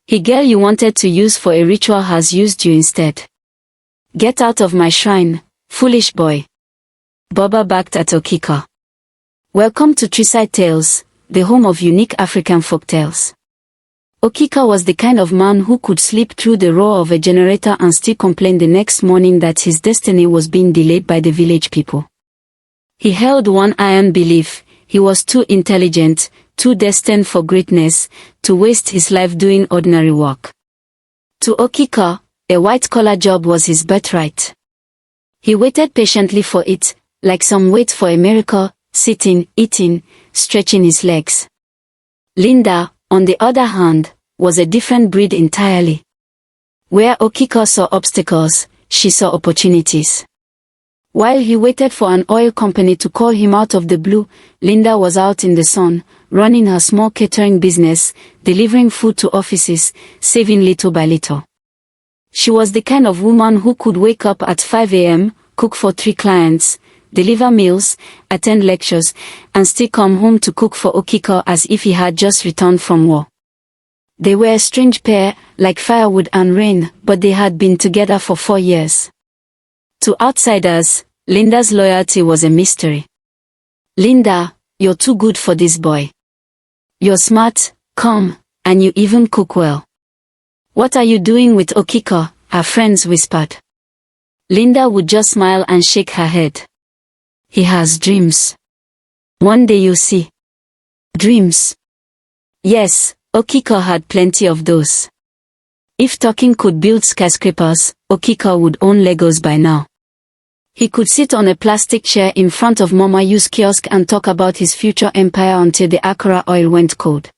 He girl you wanted to use for a ritual has used you instead. Get out of my shrine, foolish boy. Baba barked at Okika. Welcome to Treeside Tales, the home of unique African folktales. Okika was the kind of man who could sleep through the roar of a generator and still complain the next morning that his destiny was being delayed by the village people. He held one iron belief: he was too intelligent, too destined for greatness, to waste his life doing ordinary work. To Okika, a white-collar job was his birthright. He waited patiently for it, like some wait for a miracle, sitting, eating, stretching his legs. Linda, on the other hand, was a different breed entirely. Where Okika saw obstacles, she saw opportunities. While he waited for an oil company to call him out of the blue, Linda was out in the sun, running her small catering business, delivering food to offices, saving little by little. She was the kind of woman who could wake up at 5 a.m., cook for 3 clients, deliver meals, attend lectures, and still come home to cook for Okika as if he had just returned from war. They were a strange pair, like firewood and rain, but they had been together for 4 years. To outsiders, Linda's loyalty was a mystery. Linda, you're too good for this boy. You're smart, calm, and you even cook well. What are you doing with Okika? Her friends whispered. Linda would just smile and shake her head. He has dreams. One day you'll see. Dreams. Yes, Okika had plenty of those. If talking could build skyscrapers, Okika would own Legos by now. He could sit on a plastic chair in front of Mama Yu's kiosk and talk about his future empire until the Akara oil went cold.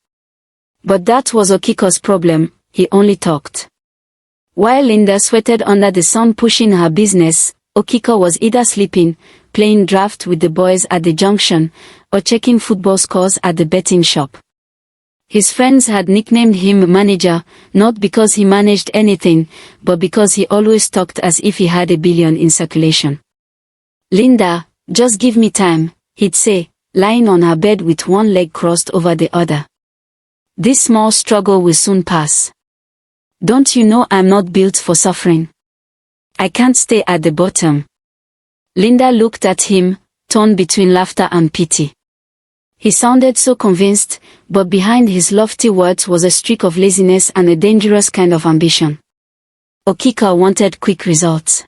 But that was Okika's problem, he only talked. While Linda sweated under the sun pushing her business, Okika was either sleeping, playing draft with the boys at the junction, or checking football scores at the betting shop. His friends had nicknamed him manager, not because he managed anything, but because he always talked as if he had $1 billion in circulation. Linda, just give me time, he'd say, lying on her bed with one leg crossed over the other. This small struggle will soon pass. Don't you know I'm not built for suffering? I can't stay at the bottom. Linda looked at him, torn between laughter and pity. He sounded so convinced, but behind his lofty words was a streak of laziness and a dangerous kind of ambition. Okika wanted quick results.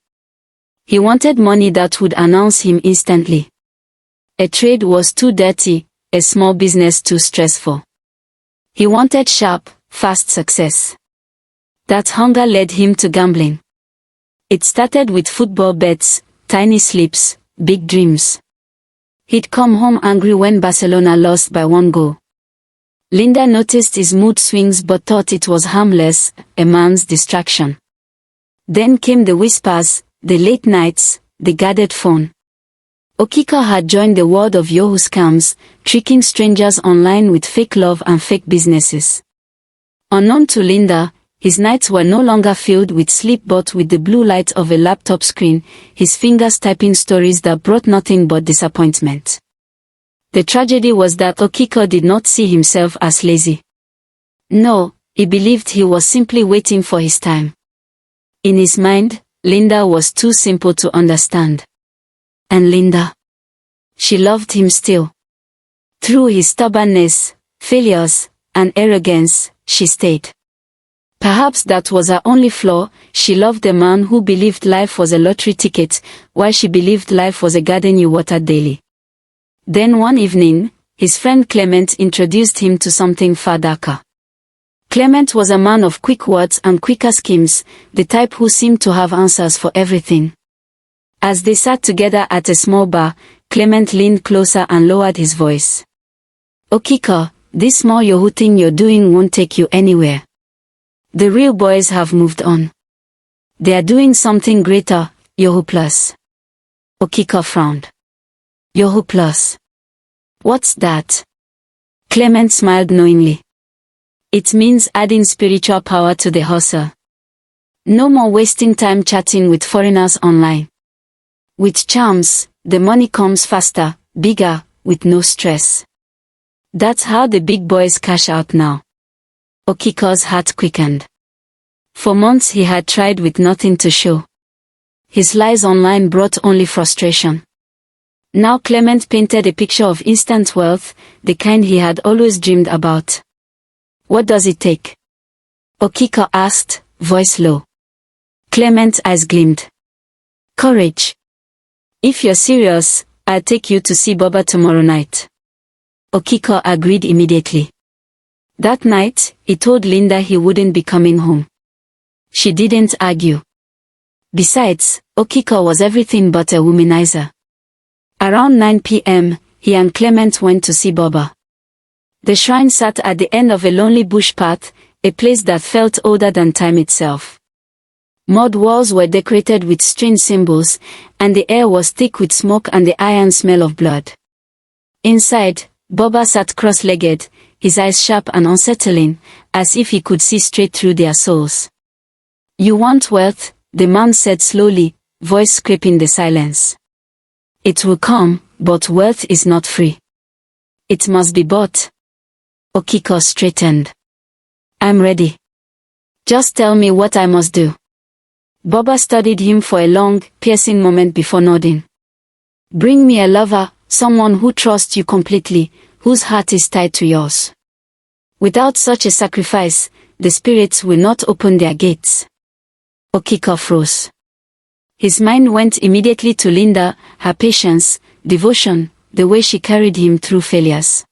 He wanted money that would announce him instantly. A trade was too dirty, a small business too stressful. He wanted sharp, fast success. That hunger led him to gambling. It started with football bets, tiny sleeps, big dreams. He'd come home angry when Barcelona lost by 1 goal. Linda noticed his mood swings but thought it was harmless, a man's distraction. Then came the whispers, the late nights, the guarded phone. Okika had joined the world of Yahoo scams, tricking strangers online with fake love and fake businesses. Unknown to Linda, his nights were no longer filled with sleep but with the blue light of a laptop screen, his fingers typing stories that brought nothing but disappointment. The tragedy was that Okika did not see himself as lazy. No, he believed he was simply waiting for his time. In his mind, Linda was too simple to understand. And Linda? She loved him still. Through his stubbornness, failures, and arrogance, she stayed. Perhaps that was her only flaw. She loved a man who believed life was a lottery ticket, while she believed life was a garden you watered daily. Then one evening, his friend Clement introduced him to something far darker. Clement was a man of quick words and quicker schemes, the type who seemed to have answers for everything. As they sat together at a small bar, Clement leaned closer and lowered his voice. Okika, this small Yahoo thing you're doing won't take you anywhere. The real boys have moved on. They are doing something greater, Yahoo Plus. Okika frowned. Yahoo Plus. What's that? Clement smiled knowingly. It means adding spiritual power to the hustle. No more wasting time chatting with foreigners online. With charms, the money comes faster, bigger, with no stress. That's how the big boys cash out now. Okika's heart quickened. For months he had tried with nothing to show. His lies online brought only frustration. Now Clement painted a picture of instant wealth, the kind he had always dreamed about. What does it take? Okika asked, voice low. Clement's eyes gleamed. Courage. If you're serious, I'll take you to see Baba tomorrow night. Okika agreed immediately. That night, he told Linda he wouldn't be coming home. She didn't argue. Besides, Okika was everything but a womanizer. Around 9 p.m., he and Clement went to see Baba. The shrine sat at the end of a lonely bush path, a place that felt older than time itself. Mud walls were decorated with strange symbols, and the air was thick with smoke and the iron smell of blood. Inside, Baba sat cross-legged, his eyes sharp and unsettling, as if he could see straight through their souls. You want wealth, the man said slowly, voice scraping the silence. It will come, but wealth is not free. It must be bought. Okika straightened. I'm ready. Just tell me what I must do. Baba studied him for a long, piercing moment before nodding. Bring me a lover, someone who trusts you completely, whose heart is tied to yours. Without such a sacrifice, the spirits will not open their gates. Okika froze. His mind went immediately to Linda, her patience, devotion, the way she carried him through failures.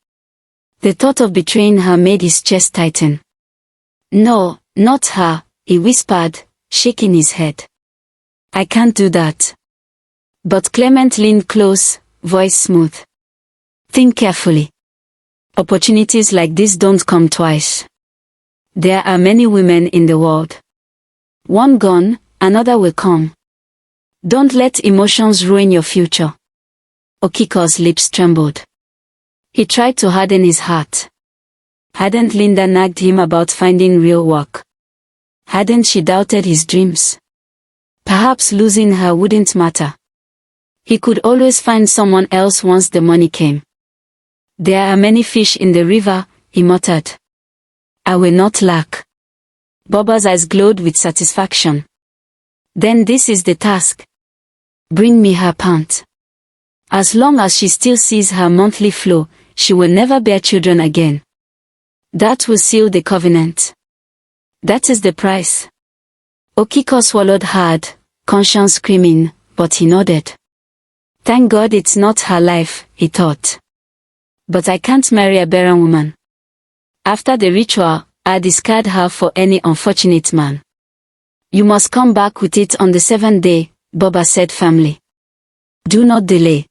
The thought of betraying her made his chest tighten. No, not her, he whispered, shaking his head. I can't do that. But Clement leaned close, voice smooth. Think carefully. Opportunities like this don't come twice. There are many women in the world. One gone, another will come. Don't let emotions ruin your future. Okika's lips trembled. He tried to harden his heart. Hadn't Linda nagged him about finding real work? Hadn't she doubted his dreams? Perhaps losing her wouldn't matter. He could always find someone else once the money came. There are many fish in the river, he muttered. I will not lack. Baba's eyes glowed with satisfaction. Then this is the task. Bring me her pant. As long as she still sees her monthly flow, she will never bear children again. That will seal the covenant. That is the price. Okika swallowed hard, conscience screaming, but he nodded. Thank God it's not her life, he thought. But I can't marry a barren woman. After the ritual, I'll discard her for any unfortunate man. You must come back with it on the 7th day, Baba said firmly. Do not delay.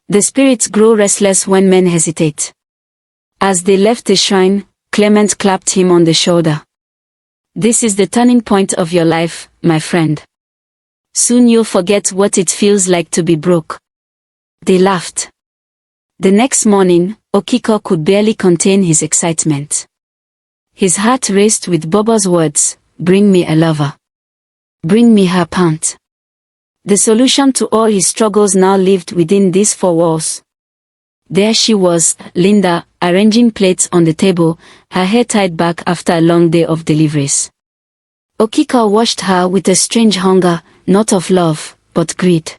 The spirits grow restless when men hesitate. As they left the shrine, Clement clapped him on the shoulder. This is the turning point of your life, my friend. Soon you'll forget what it feels like to be broke. They laughed. The next morning, Okika could barely contain his excitement. His heart raced with Baba's words, bring me a lover. Bring me her pant. The solution to all his struggles now lived within these 4 walls. There she was, Linda, arranging plates on the table, her hair tied back after a long day of deliveries. Okika watched her with a strange hunger, not of love, but greed.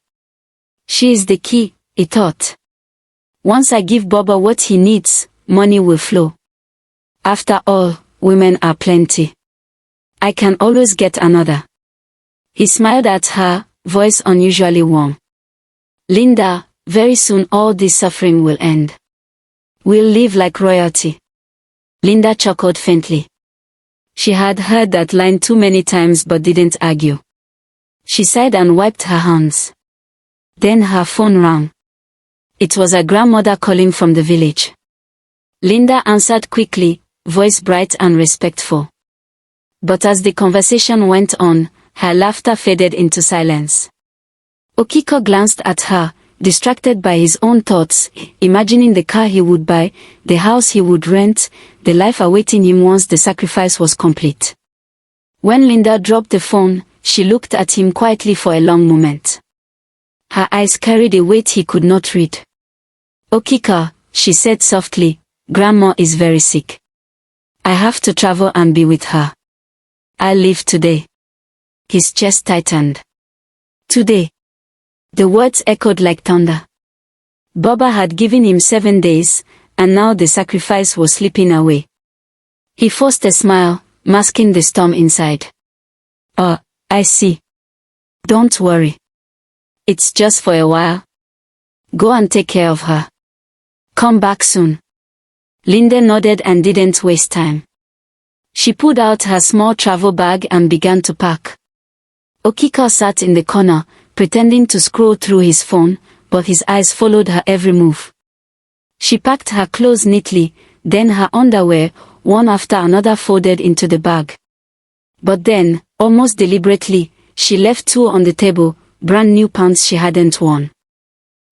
She is the key, he thought. Once I give Baba what he needs, money will flow. After all, women are plenty. I can always get another. He smiled at her, voice unusually warm. Linda, very soon all this suffering will end. We'll live like royalty. Linda chuckled faintly. She had heard that line too many times but didn't argue. She sighed and wiped her hands. Then her phone rang. It was her grandmother calling from the village. Linda answered quickly, voice bright and respectful. But as the conversation went on, her laughter faded into silence. Okika glanced at her, distracted by his own thoughts, imagining the car he would buy, the house he would rent, the life awaiting him once the sacrifice was complete. When Linda dropped the phone, she looked at him quietly for a long moment. Her eyes carried a weight he could not read. Okika, she said softly, Grandma is very sick. I have to travel and be with her. I'll leave today. His chest tightened. Today. The words echoed like thunder. Baba had given him 7 days, and now the sacrifice was slipping away. He forced a smile, masking the storm inside. Oh, I see. Don't worry. It's just for a while. Go and take care of her. Come back soon. Linda nodded and didn't waste time. She pulled out her small travel bag and began to pack. Okika sat in the corner, pretending to scroll through his phone, but his eyes followed her every move. She packed her clothes neatly, then her underwear, one after another, folded into the bag. But then, almost deliberately, she left 2 on the table, brand new pants she hadn't worn.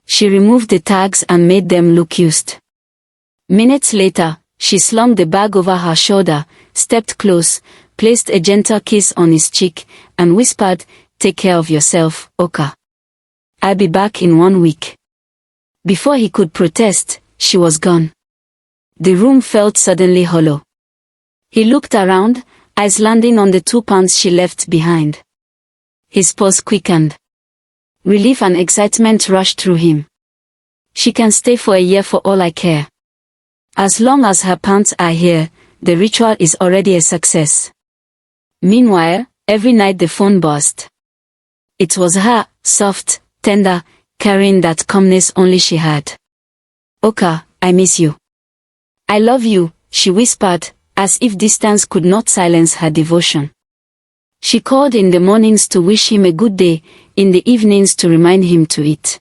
She removed the tags and made them look used. Minutes later, she slung the bag over her shoulder, stepped close, placed a gentle kiss on his cheek, and whispered, "Take care of yourself, Oka. I'll be back in 1 week." Before he could protest, she was gone. The room felt suddenly hollow. He looked around, eyes landing on the 2 pounds she left behind. His pulse quickened. Relief and excitement rushed through him. She can stay for a year for all I care. As long as her pants are here, the ritual is already a success. Meanwhile, every night the phone buzzed. It was her, soft, tender, carrying that calmness only she had. "Oka, I miss you. I love you," she whispered, as if distance could not silence her devotion. She called in the mornings to wish him a good day, in the evenings to remind him to eat.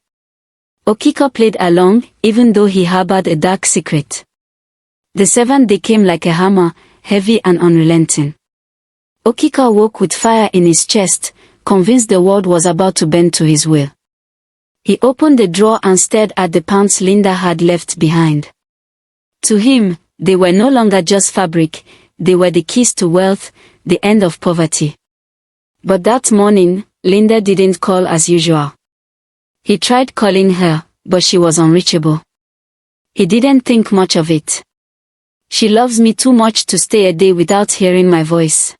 Okika played along, even though he harbored a dark secret. The 7th day came like a hammer, heavy and unrelenting. Okika woke with fire in his chest, convinced the world was about to bend to his will. He opened the drawer and stared at the pants Linda had left behind. To him, they were no longer just fabric, they were the keys to wealth, the end of poverty. But that morning, Linda didn't call as usual. He tried calling her, but she was unreachable. He didn't think much of it. "She loves me too much to stay a day without hearing my voice."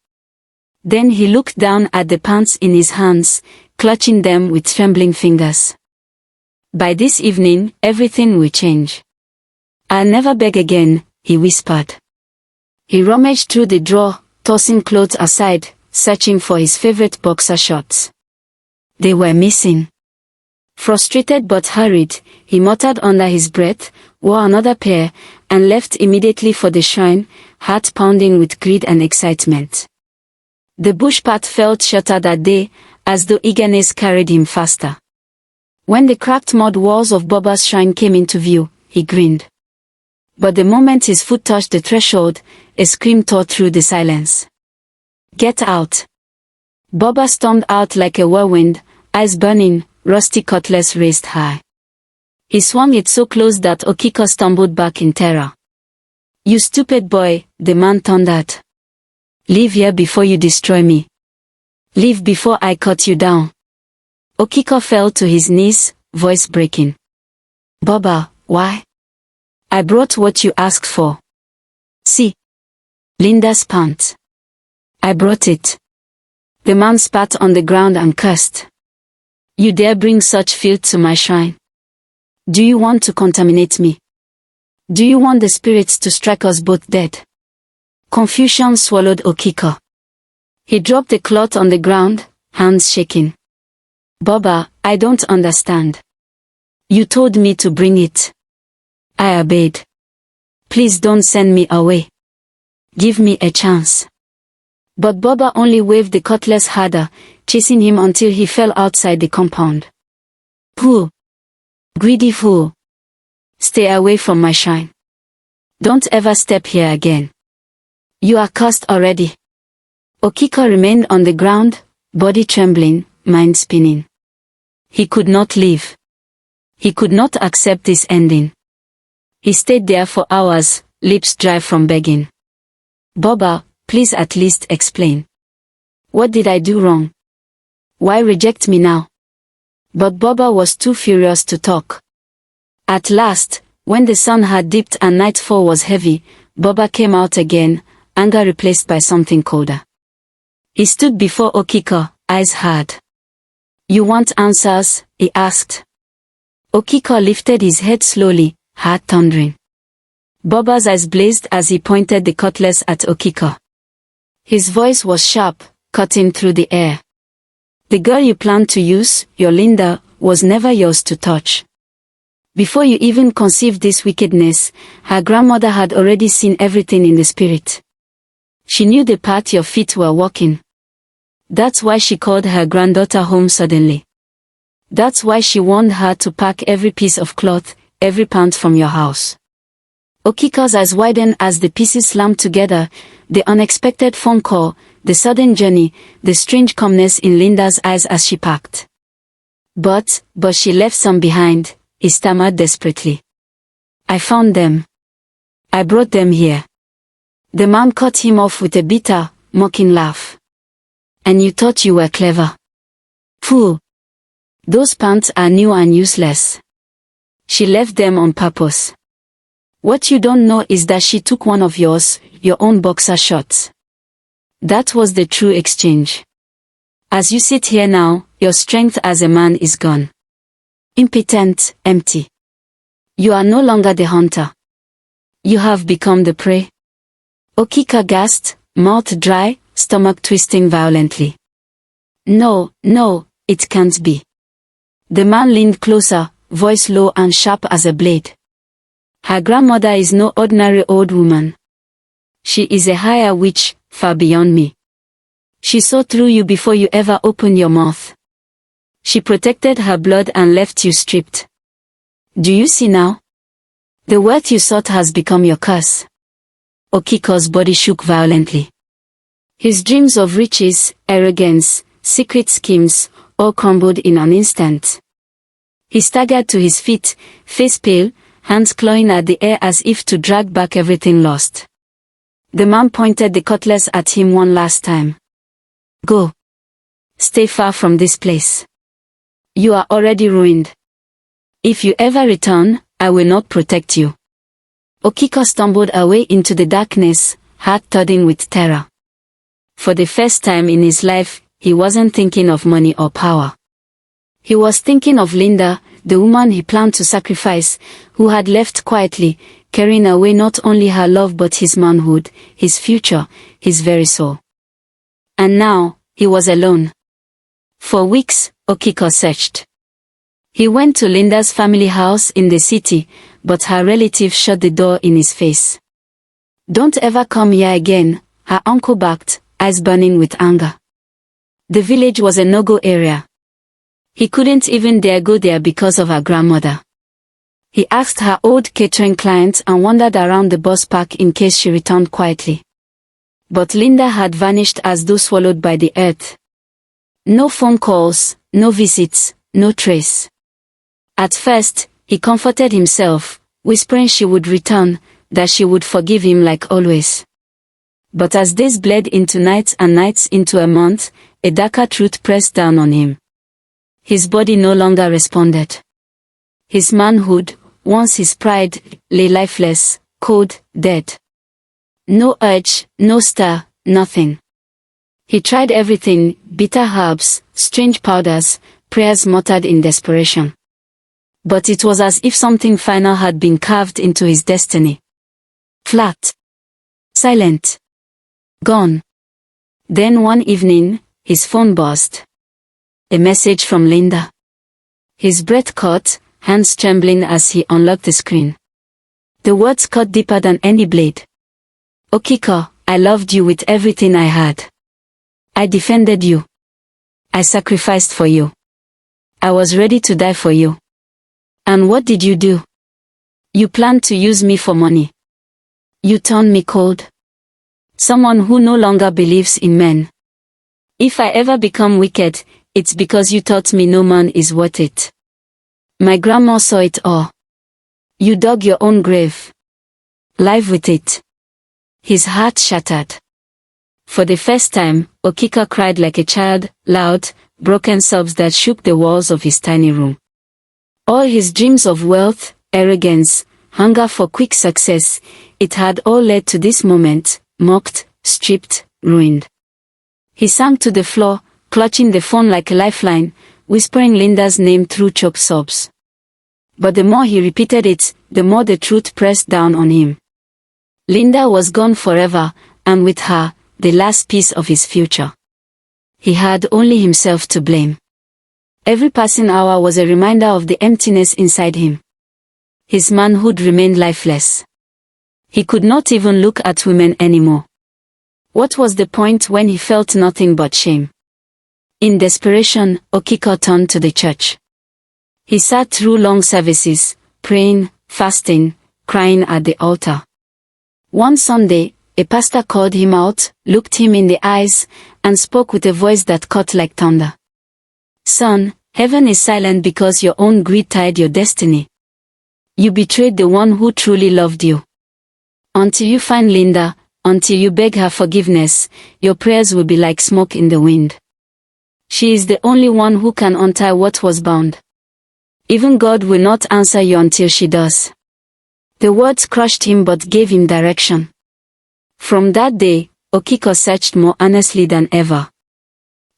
Then he looked down at the pants in his hands, clutching them with trembling fingers. "By this evening, everything will change. I'll never beg again," he whispered. He rummaged through the drawer, tossing clothes aside, searching for his favorite boxer shorts. They were missing. Frustrated but hurried, he muttered under his breath, wore another pair, and left immediately for the shrine, heart pounding with greed and excitement. The bush path felt shorter that day, as though eagerness carried him faster. When the cracked mud walls of Baba's shrine came into view, he grinned. But the moment his foot touched the threshold, a scream tore through the silence. "Get out!" Baba stormed out like a whirlwind, eyes burning, rusty cutlass raised high. He swung it so close that Okika stumbled back in terror. "You stupid boy," the man thundered. "Leave here before you destroy me. Leave before I cut you down." Okika fell to his knees, voice breaking. "Baba, why? I brought what you asked for. See. Linda's pant. I brought it." The man spat on the ground and cursed. "You dare bring such filth to my shrine? Do you want to contaminate me? Do you want the spirits to strike us both dead?" Confusion swallowed Okika. He dropped the cloth on the ground, hands shaking. "Baba, I don't understand. You told me to bring it. I obeyed. Please don't send me away. Give me a chance." But Baba only waved the cutlass harder, chasing him until he fell outside the compound. "Fool! Greedy fool! Stay away from my shrine. Don't ever step here again. You are cursed already." Okika remained on the ground, body trembling, mind spinning. He could not leave. He could not accept this ending. He stayed there for hours, lips dry from begging. "Baba, please at least explain. What did I do wrong? Why reject me now?" But Baba was too furious to talk. At last, when the sun had dipped and nightfall was heavy, Baba came out again, anger replaced by something colder. He stood before Okika, eyes hard. "You want answers?" he asked. Okika lifted his head slowly, heart thundering. Boba's eyes blazed as he pointed the cutlass at Okika. His voice was sharp, cutting through the air. "The girl you planned to use, your Linda, was never yours to touch. Before you even conceived this wickedness, her grandmother had already seen everything in the spirit. She knew the path your feet were walking. That's why she called her granddaughter home suddenly. That's why she warned her to pack every piece of cloth, every pound from your house." Okika's eyes widened as the pieces slammed together, the unexpected phone call, the sudden journey, the strange calmness in Linda's eyes as she packed. But she left some behind," he stammered desperately. "I found them. I brought them here." The man cut him off with a bitter, mocking laugh. "And you thought you were clever? Fool. Those pants are new and useless. She left them on purpose. What you don't know is that she took one of yours, your own boxer shorts. That was the true exchange. As you sit here now, your strength as a man is gone. Impotent, empty. You are no longer the hunter. You have become the prey." Okika gasped, mouth dry, stomach twisting violently. No, it can't be." The man leaned closer, voice low and sharp as a blade. "Her grandmother is no ordinary old woman. She is a higher witch, far beyond me. She saw through you before you ever opened your mouth. She protected her blood and left you stripped. Do you see now? The wealth you sought has become your curse." Okika's body shook violently. His dreams of riches, arrogance, secret schemes, all crumbled in an instant. He staggered to his feet, face pale, hands clawing at the air as if to drag back everything lost. The man pointed the cutlass at him one last time. "Go. Stay far from this place. You are already ruined. If you ever return, I will not protect you." Okika stumbled away into the darkness, heart thudding with terror. For the first time in his life, he wasn't thinking of money or power. He was thinking of Linda, the woman he planned to sacrifice, who had left quietly, carrying away not only her love but his manhood, his future, his very soul. And now, he was alone. For weeks, Okika searched. He went to Linda's family house in the city, but her relatives shut the door in his face. "Don't ever come here again," her uncle barked, eyes burning with anger. The village was a no-go area. He couldn't even dare go there because of her grandmother. He asked her old catering client and wandered around the bus park in case she returned quietly. But Linda had vanished as though swallowed by the earth. No phone calls, no visits, no trace. At first, he comforted himself, whispering she would return, that she would forgive him like always. But as days bled into nights and nights into a month, a darker truth pressed down on him. His body no longer responded. His manhood, once his pride, lay lifeless, cold, dead. No urge, no stir, nothing. He tried everything, bitter herbs, strange powders, prayers muttered in desperation. But it was as if something final had been carved into his destiny. Flat. Silent. Gone. Then one evening, his phone buzzed. A message from Linda. His breath caught, hands trembling as he unlocked the screen. The words cut deeper than any blade. "Okika, I loved you with everything I had. I defended you. I sacrificed for you. I was ready to die for you. And what did you do? You planned to use me for money. You turned me cold. Someone who no longer believes in men. If I ever become wicked, it's because you taught me no man is worth it. My grandma saw it all. You dug your own grave. Live with it." His heart shattered. For the first time, Okika cried like a child, loud, broken sobs that shook the walls of his tiny room. All his dreams of wealth, arrogance, hunger for quick success, it had all led to this moment, mocked, stripped, ruined. He sank to the floor, clutching the phone like a lifeline, whispering Linda's name through choked sobs. But the more he repeated it, the more the truth pressed down on him. Linda was gone forever, and with her, the last piece of his future. He had only himself to blame. Every passing hour was a reminder of the emptiness inside him. His manhood remained lifeless. He could not even look at women anymore. What was the point when he felt nothing but shame? In desperation, Okika turned to the church. He sat through long services, praying, fasting, crying at the altar. One Sunday, a pastor called him out, looked him in the eyes, and spoke with a voice that cut like thunder. "Son, heaven is silent because your own greed tied your destiny. You betrayed the one who truly loved you. Until you find Linda, until you beg her forgiveness, your prayers will be like smoke in the wind. She is the only one who can untie what was bound. Even God will not answer you until she does." The words crushed him but gave him direction. From that day, Okika searched more earnestly than ever.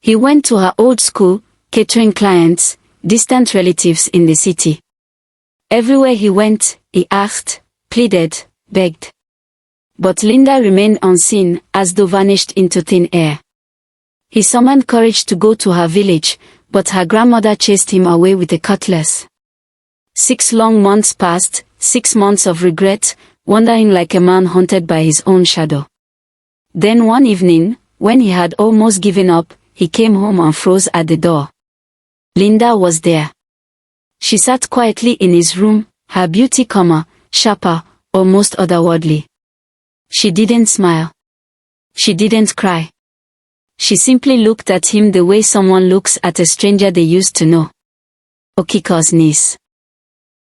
He went to her old school, catering clients, distant relatives in the city. Everywhere he went, he asked, pleaded, begged. But Linda remained unseen, as though vanished into thin air. He summoned courage to go to her village, but her grandmother chased him away with a cutlass. 6 long months passed, 6 months of regret, wandering like a man haunted by his own shadow. Then one evening, when he had almost given up, he came home and froze at the door. Linda was there. She sat quietly in his room, her beauty calmer, sharper, almost otherworldly. She didn't smile. She didn't cry. She simply looked at him the way someone looks at a stranger they used to know. Okika's niece.